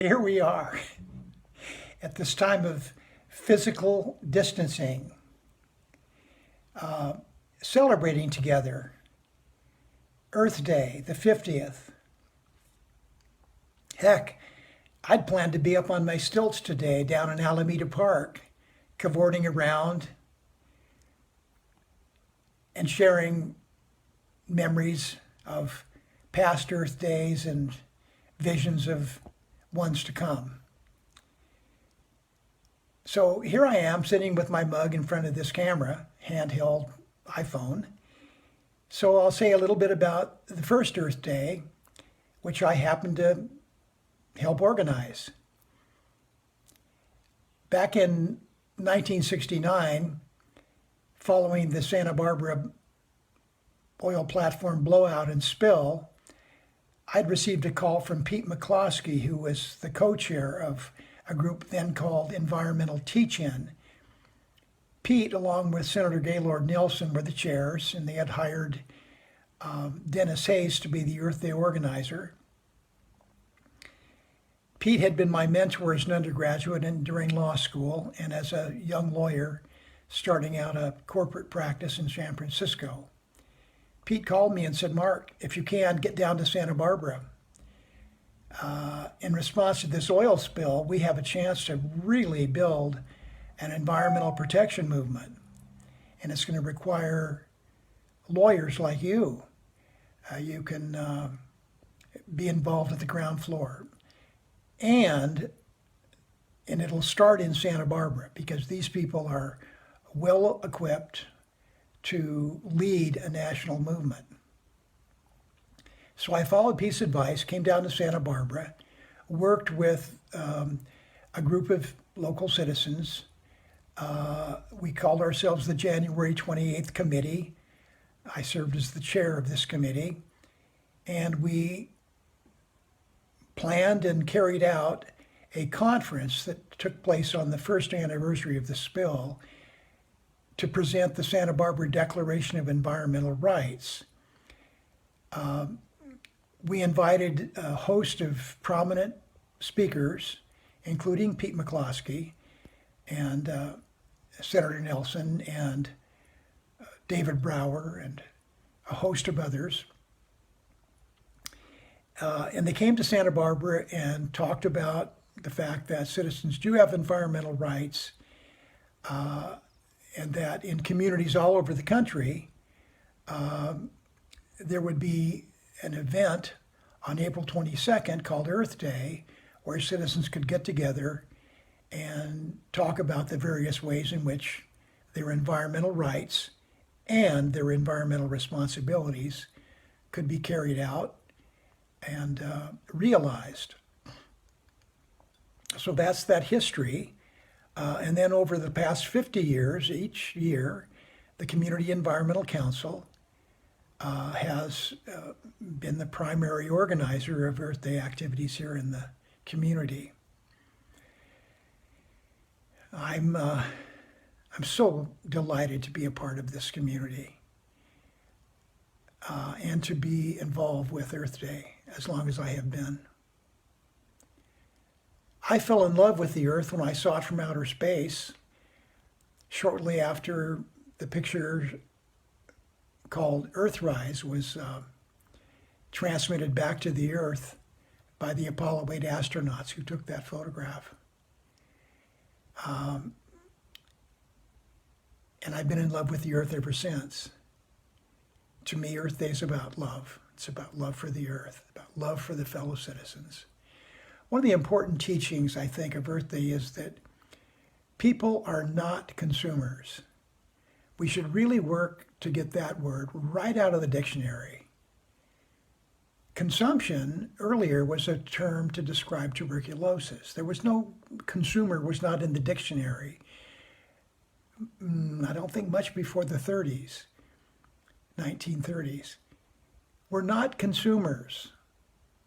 Here we are at this time of physical distancing, celebrating together Earth Day, the 50th. Heck, I'd planned to be up on my stilts today down in Alameda Park, cavorting around and sharing memories of past Earth Days and visions of ones to come. So here I am sitting with my mug in front of this camera, handheld iPhone. So I'll say a little bit about the first Earth Day, which I happened to help organize. Back in 1969, following the Santa Barbara oil platform blowout and spill, I'd received a call from Pete McCloskey, who was the co-chair of a group then called Environmental Teach-In. Pete, along with Senator Gaylord Nelson, were the chairs, and they had hired Dennis Hayes to be the Earth Day organizer. Pete had been my mentor as an undergraduate and during law school, and as a young lawyer starting out a corporate practice in San Francisco. Pete called me and said, "Mark, if you can, get down to Santa Barbara. In response to this oil spill, we have a chance to really build an environmental protection movement. And it's going to require lawyers like you. You can be involved at the ground floor. And it'll start in Santa Barbara because these people are well equipped to lead a national movement." So I followed Pete's advice, came down to Santa Barbara, worked with a group of local citizens. We called ourselves the January 28th Committee. I served as the chair of this committee. And we planned and carried out a conference that took place on the first anniversary of the spill to present the Santa Barbara Declaration of Environmental Rights. We invited a host of prominent speakers, including Pete McCloskey and Senator Nelson and David Brower and a host of others. And they came to Santa Barbara and talked about the fact that citizens do have environmental rights, and that in communities all over the country, there would be an event on April 22nd called Earth Day, where citizens could get together and talk about the various ways in which their environmental rights and their environmental responsibilities could be carried out and realized. So that's that history. And then over the past 50 years, each year, the Community Environmental Council has been the primary organizer of Earth Day activities here in the community. I'm so delighted to be a part of this community and to be involved with Earth Day as long as I have been. I fell in love with the Earth when I saw it from outer space, shortly after the picture called Earthrise was transmitted back to the Earth by the Apollo 8 astronauts who took that photograph. And I've been in love with the Earth ever since. To me, Earth Day is about love. It's about love for the Earth, about love for the fellow citizens. One of the important teachings, I think, of Earth Day is that people are not consumers. We should really work to get that word right out of the dictionary. Consumption earlier was a term to describe tuberculosis. There was no, consumer was not in the dictionary. I don't think much before the 30s, 1930s. We're not consumers.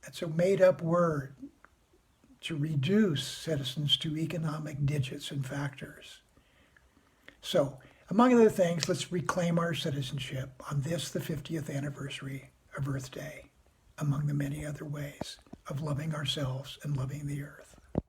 That's a made-up word to reduce citizens to economic digits and factors. So, among other things, let's reclaim our citizenship on this, the 50th anniversary of Earth Day, among the many other ways of loving ourselves and loving the earth.